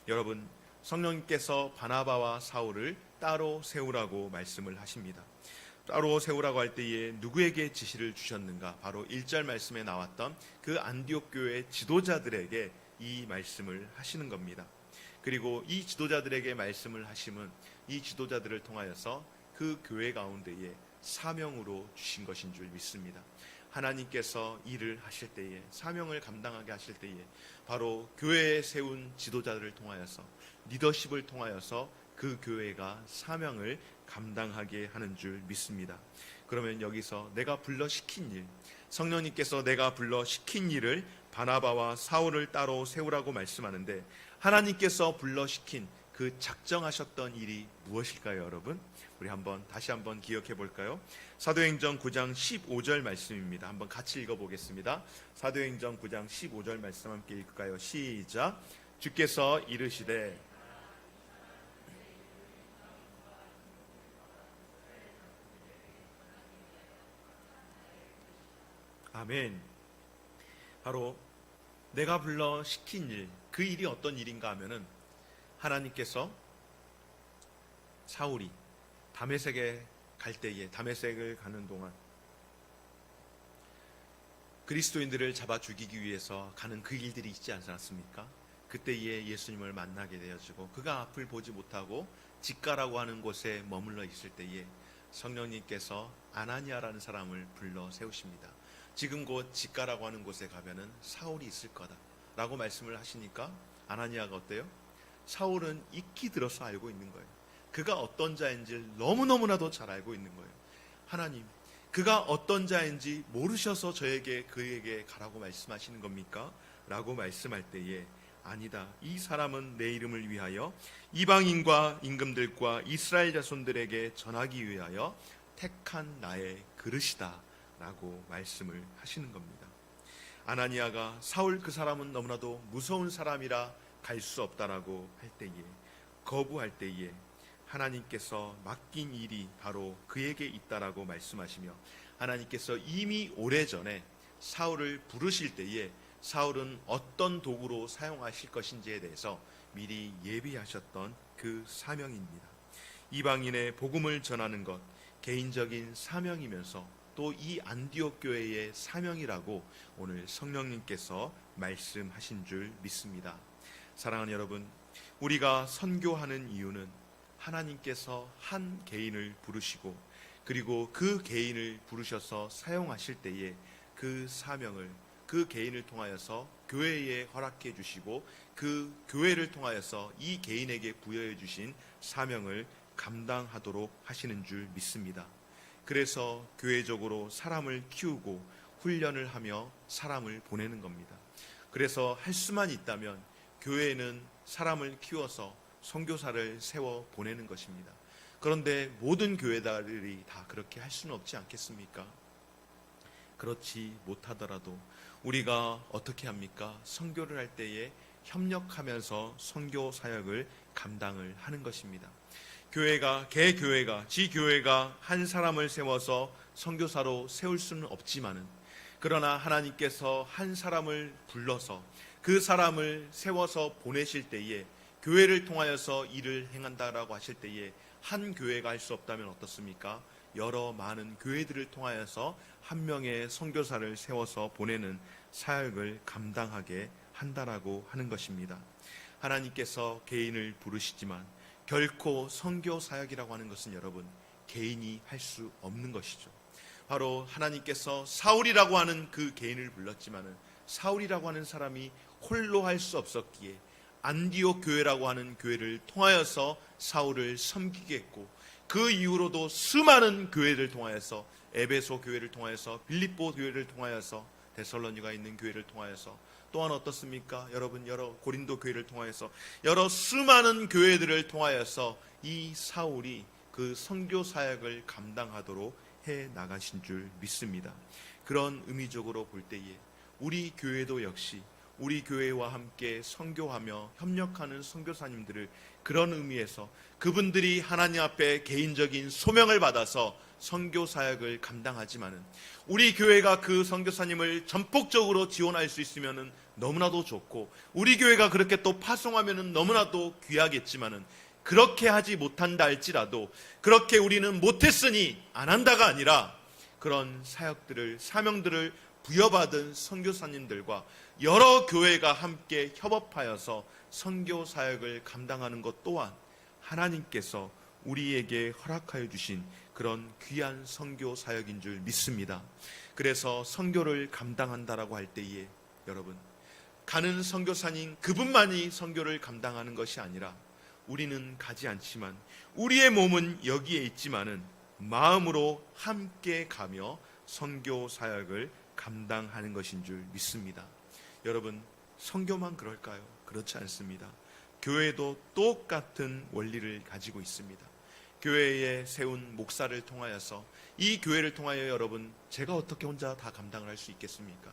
여러분, 성령님께서 바나바와 사울을 따로 세우라고 말씀을 하십니다. 따로 세우라고 할 때에 누구에게 지시를 주셨는가? 바로 1절 말씀에 나왔던 그 안디옥 교회 지도자들에게 이 말씀을 하시는 겁니다. 그리고 이 지도자들에게 말씀을 하심은 이 지도자들을 통하여서 그 교회 가운데에 사명으로 주신 것인 줄 믿습니다. 하나님께서 일을 하실 때에, 사명을 감당하게 하실 때에 바로 교회에 세운 지도자들을 통하여서, 리더십을 통하여서 그 교회가 사명을 감당하게 하는 줄 믿습니다. 그러면 여기서 내가 불러 시킨 일, 성령님께서 내가 불러 시킨 일을 바나바와 사울을 따로 세우라고 말씀하는데, 하나님께서 불러 시킨 그 작정하셨던 일이 무엇일까요, 여러분? 우리 다시 한번 기억해 볼까요? 사도행전 9장 15절 말씀입니다. 한번 같이 읽어보겠습니다. 사도행전 9장 15절 말씀 함께 읽을까요? 시작. 주께서 이르시되 아멘. 바로 내가 불러 시킨 일, 그 일이 어떤 일인가 하면은 하나님께서 사울이 다메섹에 갈 때에, 다메섹을 가는 동안 그리스도인들을 잡아 죽이기 위해서 가는 그 일들이 있지 않았습니까? 그때에 예수님을 만나게 되어지고 그가 앞을 보지 못하고 직가라고 하는 곳에 머물러 있을 때에 성령님께서 아나니아라는 사람을 불러 세우십니다. 지금 곧 직가라고 하는 곳에 가면은 사울이 있을 거다 라고 말씀을 하시니까 아나니아가 어때요? 사울은 익히 들어서 알고 있는 거예요. 그가 어떤 자인지 너무너무나도 잘 알고 있는 거예요. 하나님, 그가 어떤 자인지 모르셔서 그에게 가라고 말씀하시는 겁니까? 라고 말씀할 때에 아니다. 이 사람은 내 이름을 위하여 이방인과 임금들과 이스라엘 자손들에게 전하기 위하여 택한 나의 그릇이다 라고 말씀을 하시는 겁니다. 아나니아가 사울 그 사람은 너무나도 무서운 사람이라 갈 수 없다라고 할 때에, 거부할 때에 하나님께서 맡긴 일이 바로 그에게 있다라고 말씀하시며 하나님께서 이미 오래전에 사울을 부르실 때에 사울은 어떤 도구로 사용하실 것인지에 대해서 미리 예비하셨던 그 사명입니다. 이방인의 복음을 전하는 것, 개인적인 사명이면서 또 이 안디옥 교회의 사명이라고 오늘 성령님께서 말씀하신 줄 믿습니다. 사랑하는 여러분, 우리가 선교하는 이유는 하나님께서 한 개인을 부르시고 그리고 그 개인을 부르셔서 사용하실 때에 그 사명을 그 개인을 통하여서 교회에 허락해 주시고 그 교회를 통하여서 이 개인에게 부여해 주신 사명을 감당하도록 하시는 줄 믿습니다. 그래서 교회적으로 사람을 키우고 훈련을 하며 사람을 보내는 겁니다. 그래서 할 수만 있다면 교회는 사람을 키워서 선교사를 세워 보내는 것입니다. 그런데 모든 교회들이 다 그렇게 할 수는 없지 않겠습니까? 그렇지 못하더라도 우리가 어떻게 합니까? 선교를 할 때에 협력하면서 선교 사역을 감당을 하는 것입니다. 교회가, 개교회가, 지교회가 한 사람을 세워서 선교사로 세울 수는 없지만은, 그러나 하나님께서 한 사람을 불러서 그 사람을 세워서 보내실 때에 교회를 통하여서 일을 행한다라고 하실 때에 한 교회가 할 수 없다면 어떻습니까? 여러 많은 교회들을 통하여서 한 명의 선교사를 세워서 보내는 사역을 감당하게 한다라고 하는 것입니다. 하나님께서 개인을 부르시지만 결코 선교 사역이라고 하는 것은 여러분 개인이 할 수 없는 것이죠. 바로 하나님께서 사울이라고 하는 그 개인을 불렀지만은 사울이라고 하는 사람이 홀로 할 수 없었기에 안디옥 교회라고 하는 교회를 통하여서 사울을 섬기게 했고, 그 이후로도 수많은 교회를 통하여서 에베소 교회를 통하여서 빌립보 교회를 통하여서 데살로니가 있는 교회를 통하여서 또한 어떻습니까? 여러분 여러 고린도 교회를 통하여서 여러 수많은 교회들을 통하여서 이 사울이 그 선교 사역을 감당하도록 해 나가신 줄 믿습니다. 그런 의미적으로 볼 때에 우리 교회도 역시 우리 교회와 함께 선교하며 협력하는 선교사님들을 그런 의미에서 그분들이 하나님 앞에 개인적인 소명을 받아서 선교 사역을 감당하지만은 우리 교회가 그 선교사님을 전폭적으로 지원할 수 있으면은 너무나도 좋고, 우리 교회가 그렇게 또 파송하면은 너무나도 귀하겠지만은 그렇게 하지 못한다 할지라도, 그렇게 우리는 못했으니 안 한다가 아니라 그런 사역들을, 사명들을 부여받은 선교사님들과 여러 교회가 함께 협업하여서 선교 사역을 감당하는 것 또한 하나님께서 우리에게 허락하여 주신 그런 귀한 선교 사역인 줄 믿습니다. 그래서 선교를 감당한다라고 할 때에 여러분, 가는 선교사님 그분만이 선교를 감당하는 것이 아니라 우리는 가지 않지만 우리의 몸은 여기에 있지만은 마음으로 함께 가며 선교 사역을 감당하는 것인 줄 믿습니다. 여러분, 선교만 그럴까요? 그렇지 않습니다. 교회도 똑같은 원리를 가지고 있습니다. 교회에 세운 목사를 통하여서, 이 교회를 통하여 여러분, 제가 어떻게 혼자 다 감당을 할 수 있겠습니까?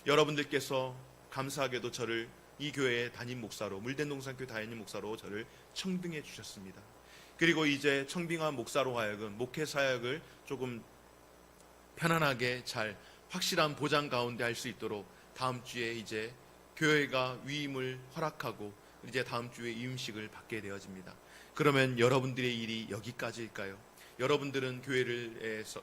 여러분들께서 감사하게도 저를 이 교회의 담임 목사로, 물된동산교회 담임 목사로 저를 청빙해 주셨습니다. 그리고 이제 청빙한 목사로 하여금 목회 사역을 조금 편안하게 잘 확실한 보장 가운데 할 수 있도록 다음 주에 이제 교회가 위임을 허락하고 이제 다음 주에 이음식을 받게 되어집니다. 그러면 여러분들의 일이 여기까지일까요? 여러분들은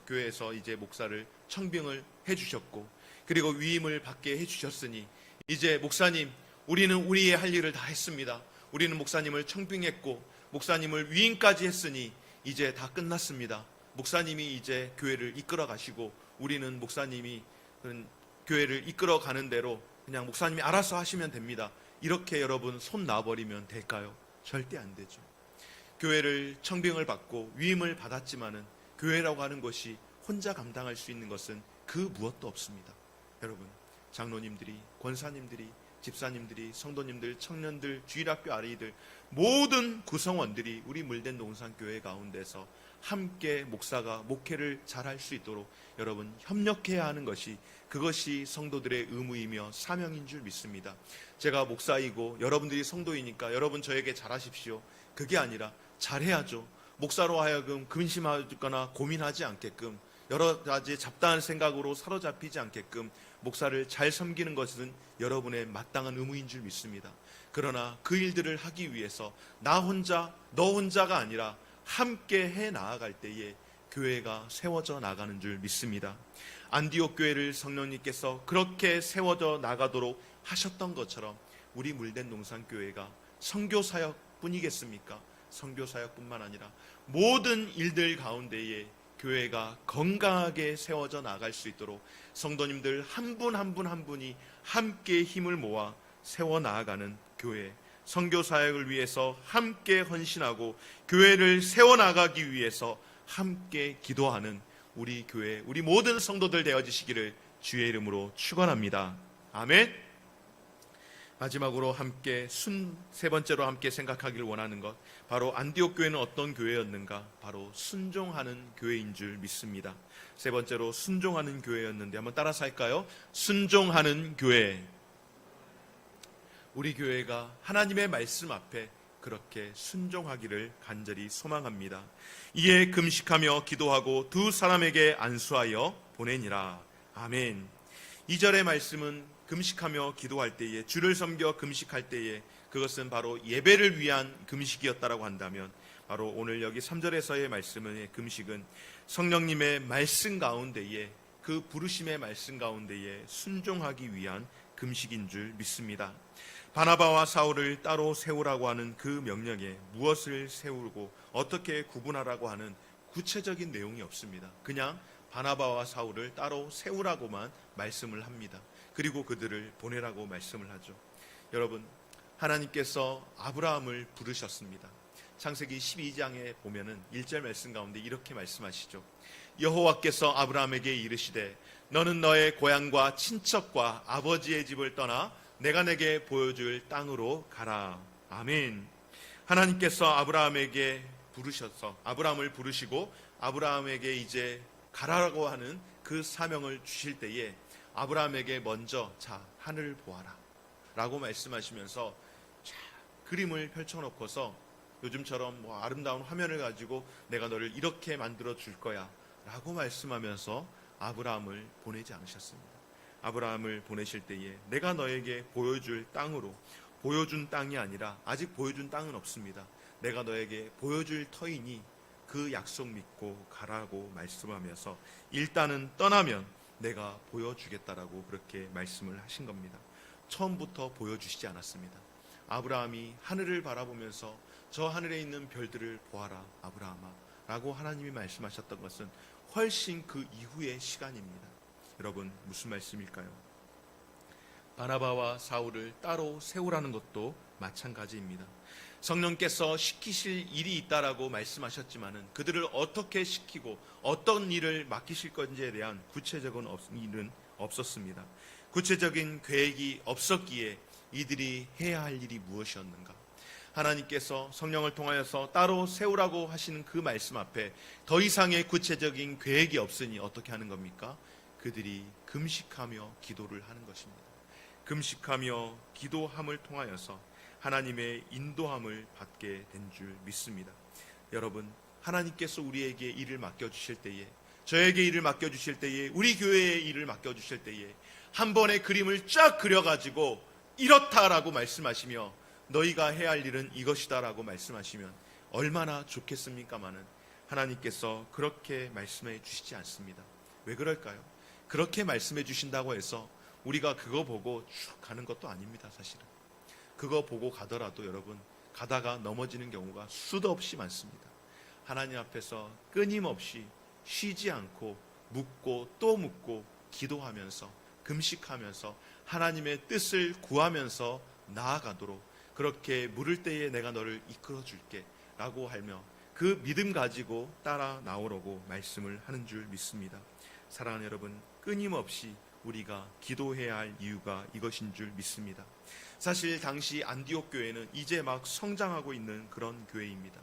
교회에서 이제 목사를 청빙을 해주셨고, 그리고 위임을 받게 해주셨으니 이제 목사님, 우리는 우리의 할 일을 다 했습니다. 우리는 목사님을 청빙했고 목사님을 위임까지 했으니 이제 다 끝났습니다. 목사님이 이제 교회를 이끌어 가시고 우리는 목사님이 교회를 이끌어 가는 대로 그냥 목사님이 알아서 하시면 됩니다. 이렇게 여러분 손 놔버리면 될까요? 절대 안 되죠. 교회를 청빙을 받고 위임을 받았지만은 교회라고 하는 것이 혼자 감당할 수 있는 것은 그 무엇도 없습니다. 여러분, 장로님들이, 권사님들이, 집사님들이, 성도님들, 청년들, 주일학교 아이들, 모든 구성원들이 우리 물된 농산교회 가운데서 함께 목사가 목회를 잘할 수 있도록 여러분 협력해야 하는 것이, 그것이 성도들의 의무이며 사명인 줄 믿습니다. 제가 목사이고 여러분들이 성도이니까 여러분 저에게 잘하십시오, 그게 아니라 잘해야죠. 목사로 하여금 근심하거나 고민하지 않게끔, 여러 가지 잡다한 생각으로 사로잡히지 않게끔 목사를 잘 섬기는 것은 여러분의 마땅한 의무인 줄 믿습니다. 그러나 그 일들을 하기 위해서 나 혼자, 너 혼자가 아니라 함께 해 나아갈 때에 교회가 세워져 나가는 줄 믿습니다. 안디옥 교회를 성령님께서 그렇게 세워져 나가도록 하셨던 것처럼 우리 물된 농산교회가 선교사역 뿐이겠습니까? 선교사역뿐만 아니라 모든 일들 가운데에 교회가 건강하게 세워져 나갈 수 있도록 성도님들 한 분 한 분 한 분이 함께 힘을 모아 세워 나아가는 교회, 선교사역을 위해서 함께 헌신하고 교회를 세워 나가기 위해서 함께 기도하는 우리 교회, 우리 모든 성도들 되어지시기를 주의 이름으로 축원합니다. 아멘. 마지막으로 함께 세 번째로 함께 생각하기를 원하는 것, 바로 안디옥 교회는 어떤 교회였는가? 바로 순종하는 교회인 줄 믿습니다. 세 번째로 순종하는 교회였는데 한번 따라서 할까요? 순종하는 교회. 우리 교회가 하나님의 말씀 앞에 그렇게 순종하기를 간절히 소망합니다. 이에 금식하며 기도하고 두 사람에게 안수하여 보내니라. 아멘. 2절의 말씀은 금식하며 기도할 때에, 주를 섬겨 금식할 때에, 그것은 바로 예배를 위한 금식이었다라고 한다면, 바로 오늘 여기 3절에서의 말씀의 금식은 성령님의 말씀 가운데에, 그 부르심의 말씀 가운데에 순종하기 위한 금식인 줄 믿습니다. 바나바와 사울을 따로 세우라고 하는 그 명령에 무엇을 세우고 어떻게 구분하라고 하는 구체적인 내용이 없습니다. 그냥 바나바와 사울을 따로 세우라고만 말씀을 합니다. 그리고 그들을 보내라고 말씀을 하죠. 여러분, 하나님께서 아브라함을 부르셨습니다. 창세기 12장에 보면은 1절 말씀 가운데 이렇게 말씀하시죠. 여호와께서 아브라함에게 이르시되 너는 너의 고향과 친척과 아버지의 집을 떠나 내가 내게 보여줄 땅으로 가라. 아멘. 하나님께서 아브라함에게 부르셔서 아브라함을 부르시고 아브라함에게 이제 가라라고 하는 그 사명을 주실 때에 아브라함에게 먼저 자, 하늘을 보아라 라고 말씀하시면서 자, 그림을 펼쳐놓고서 요즘처럼 아름다운 화면을 가지고 내가 너를 이렇게 만들어 줄 거야 라고 말씀하면서 아브라함을 보내지 않으셨습니다. 아브라함을 보내실 때에 내가 너에게 보여줄 땅으로, 보여준 땅이 아니라 아직 보여준 땅은 없습니다. 내가 너에게 보여줄 터이니 그 약속 믿고 가라고 말씀하면서 일단은 떠나면 내가 보여주겠다라고 그렇게 말씀을 하신 겁니다. 처음부터 보여주시지 않았습니다. 아브라함이 하늘을 바라보면서 저 하늘에 있는 별들을 보아라 아브라함아 라고 하나님이 말씀하셨던 것은 훨씬 그 이후의 시간입니다. 여러분, 무슨 말씀일까요? 바나바와 사울을 따로 세우라는 것도 마찬가지입니다. 성령께서 시키실 일이 있다라고 말씀하셨지만은 그들을 어떻게 시키고 어떤 일을 맡기실 건지에 대한 구체적인 일은 없었습니다. 구체적인 계획이 없었기에 이들이 해야 할 일이 무엇이었는가? 하나님께서 성령을 통하여서 따로 세우라고 하시는 그 말씀 앞에 더 이상의 구체적인 계획이 없으니 어떻게 하는 겁니까? 그들이 금식하며 기도를 하는 것입니다. 금식하며 기도함을 통하여서 하나님의 인도함을 받게 된 줄 믿습니다. 여러분, 하나님께서 우리에게 일을 맡겨주실 때에, 저에게 일을 맡겨주실 때에, 우리 교회에 일을 맡겨주실 때에 한 번의 그림을 쫙 그려가지고 이렇다라고 말씀하시며 너희가 해야 할 일은 이것이다 라고 말씀하시면 얼마나 좋겠습니까마는 하나님께서 그렇게 말씀해 주시지 않습니다. 왜 그럴까요? 그렇게 말씀해 주신다고 해서 우리가 그거 보고 쭉 가는 것도 아닙니다. 사실은 그거 보고 가더라도 여러분 가다가 넘어지는 경우가 수도 없이 많습니다. 하나님 앞에서 끊임없이 쉬지 않고 묻고 또 묻고 기도하면서 금식하면서 하나님의 뜻을 구하면서 나아가도록 그렇게 물을 때에 내가 너를 이끌어 줄게 라고 하며 그 믿음 가지고 따라 나오라고 말씀을 하는 줄 믿습니다. 사랑하는 여러분, 끊임없이 우리가 기도해야 할 이유가 이것인 줄 믿습니다. 사실 당시 안디옥 교회는 이제 막 성장하고 있는 그런 교회입니다.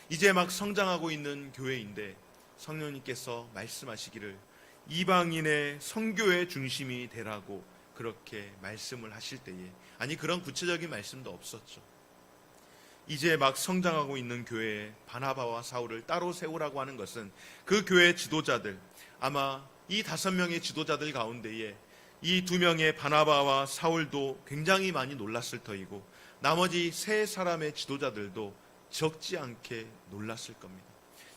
이제 막 성장하고 있는 교회인데 성령님께서 말씀하시기를 이방인의 선교의 중심이 되라고 그렇게 말씀을 하실 때에, 아니 그런 구체적인 말씀도 없었죠. 이제 막 성장하고 있는 교회에 바나바와 사울을 따로 세우라고 하는 것은 그 교회 지도자들, 아마 이 5명의 지도자들 가운데에 이 2명의 바나바와 사울도 굉장히 많이 놀랐을 터이고 나머지 3사람의 지도자들도 적지 않게 놀랐을 겁니다.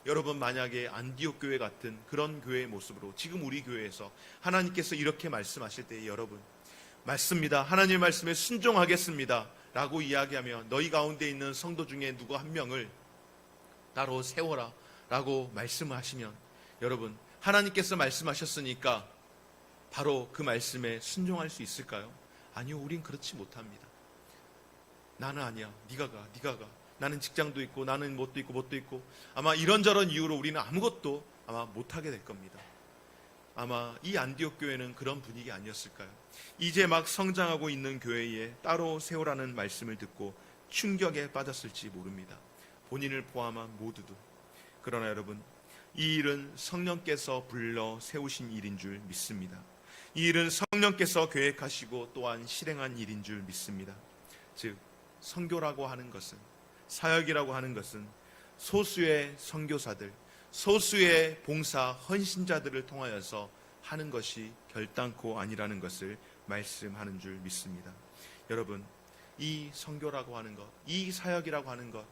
여러분, 만약에 안디옥 교회 같은 그런 교회의 모습으로 지금 우리 교회에서 하나님께서 이렇게 말씀하실 때 여러분, 맞습니다, 하나님의 말씀에 순종하겠습니다 라고 이야기하면 너희 가운데 있는 성도 중에 누구 한 명을 따로 세워라 라고 말씀을 하시면 여러분, 하나님께서 말씀하셨으니까 바로 그 말씀에 순종할 수 있을까요? 아니요, 우린 그렇지 못합니다. 나는 아니야, 네가 가. 나는 직장도 있고 나는 뭣도 있고 아마 이런저런 이유로 우리는 아무것도 아마 못하게 될 겁니다. 아마 이 안디옥 교회는 그런 분위기 아니었을까요? 이제 막 성장하고 있는 교회에 따로 세우라는 말씀을 듣고 충격에 빠졌을지 모릅니다. 본인을 포함한 모두도. 그러나 여러분, 이 일은 성령께서 불러 세우신 일인 줄 믿습니다. 이 일은 성령께서 계획하시고 또한 실행한 일인 줄 믿습니다. 즉, 선교라고 하는 것은, 사역이라고 하는 것은 소수의 선교사들, 소수의 봉사 헌신자들을 통하여서 하는 것이 결단코 아니라는 것을 말씀하는 줄 믿습니다. 여러분, 이 선교라고 하는 것, 이 사역이라고 하는 것,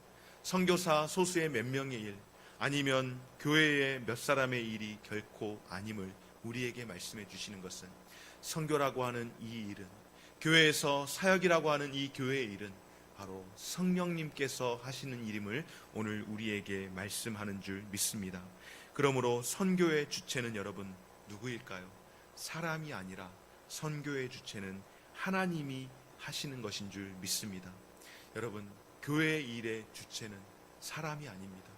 선교사 소수의 몇 명의 일, 아니면 교회의 몇 사람의 일이 결코 아님을 우리에게 말씀해 주시는 것은, 선교라고 하는 이 일은, 교회에서 사역이라고 하는 이 교회의 일은 바로 성령님께서 하시는 일임을 오늘 우리에게 말씀하는 줄 믿습니다. 그러므로 선교의 주체는 여러분 누구일까요? 사람이 아니라 선교의 주체는 하나님이 하시는 것인 줄 믿습니다. 여러분, 교회의 일의 주체는 사람이 아닙니다.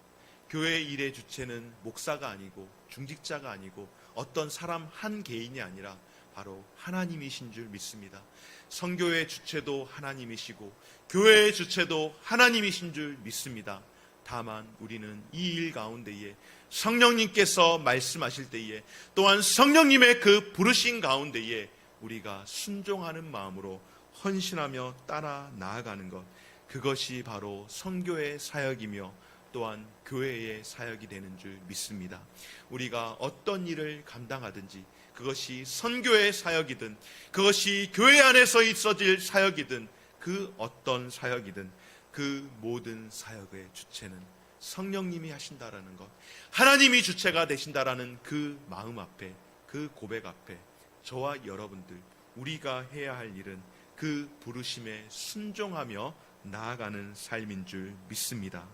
교회의 일의 주체는 목사가 아니고 중직자가 아니고 어떤 사람 한 개인이 아니라 바로 하나님이신 줄 믿습니다. 선교의 주체도 하나님이시고 교회의 주체도 하나님이신 줄 믿습니다. 다만 우리는 이 일 가운데에 성령님께서 말씀하실 때에, 또한 성령님의 그 부르신 가운데에 우리가 순종하는 마음으로 헌신하며 따라 나아가는 것, 그것이 바로 선교의 사역이며 또한 교회의 사역이 되는 줄 믿습니다. 우리가 어떤 일을 감당하든지, 그것이 선교의 사역이든 그것이 교회 안에서 있어질 사역이든 그 어떤 사역이든 그 모든 사역의 주체는 성령님이 하신다라는 것, 하나님이 주체가 되신다라는 그 마음 앞에, 그 고백 앞에 저와 여러분들, 우리가 해야 할 일은 그 부르심에 순종하며 나아가는 삶인 줄 믿습니다.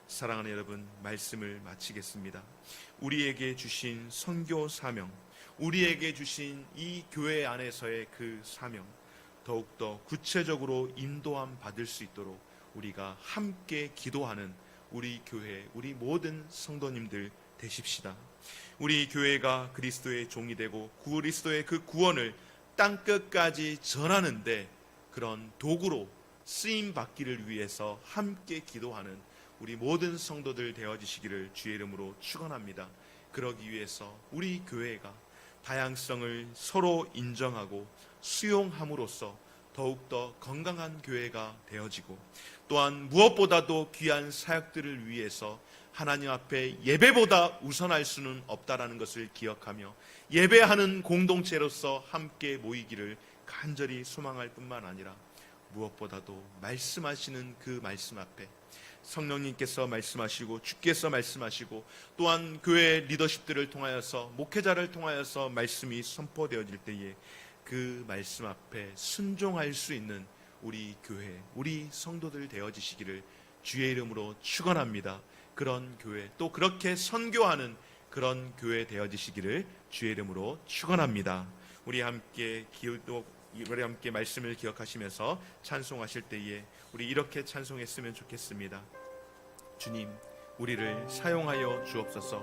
사랑하는 여러분, 말씀을 마치겠습니다. 우리에게 주신 선교 사명, 우리에게 주신 이 교회 안에서의 그 사명, 더욱더 구체적으로 인도함 받을 수 있도록 우리가 함께 기도하는 우리 교회, 우리 모든 성도님들 되십시다. 우리 교회가 그리스도의 종이 되고 그리스도의 그 구원을 땅끝까지 전하는데 그런 도구로 쓰임 받기를 위해서 함께 기도하는 우리 모든 성도들 되어지시기를 주의 이름으로 축원합니다. 그러기 위해서 우리 교회가 다양성을 서로 인정하고 수용함으로써 더욱더 건강한 교회가 되어지고, 또한 무엇보다도 귀한 사역들을 위해서 하나님 앞에 예배보다 우선할 수는 없다라는 것을 기억하며 예배하는 공동체로서 함께 모이기를 간절히 소망할 뿐만 아니라 무엇보다도 말씀하시는 그 말씀 앞에 성령님께서 말씀하시고 주께서 말씀하시고 또한 교회 리더십들을 통하여서 목회자를 통하여서 말씀이 선포되어질 때에 그 말씀 앞에 순종할 수 있는 우리 교회, 우리 성도들 되어지시기를 주의 이름으로 축원합니다. 그런 교회, 또 그렇게 선교하는 그런 교회 되어지시기를 주의 이름으로 축원합니다. 우리 함께 말씀을 기억하시면서 찬송하실 때에 우리 이렇게 찬송했으면 좋겠습니다. 주님, 우리를 사용하여 주옵소서.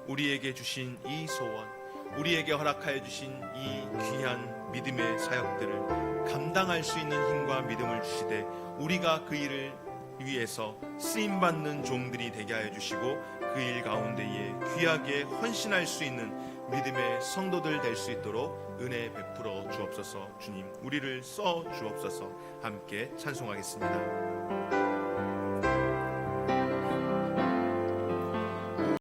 우리에게 주신 이 소원, 우리에게 허락하여 주신 이 귀한 믿음의 사역들을 감당할 수 있는 힘과 믿음을 주시되 우리가 그 일을 위해서 쓰임받는 종들이 되게 하여 주시고 그 일 가운데에 귀하게 헌신할 수 있는 믿음의 성도들 될 수 있도록 은혜 베풀어 주옵소서. 주님, 우리를 써 주옵소서. 함께 찬송하겠습니다.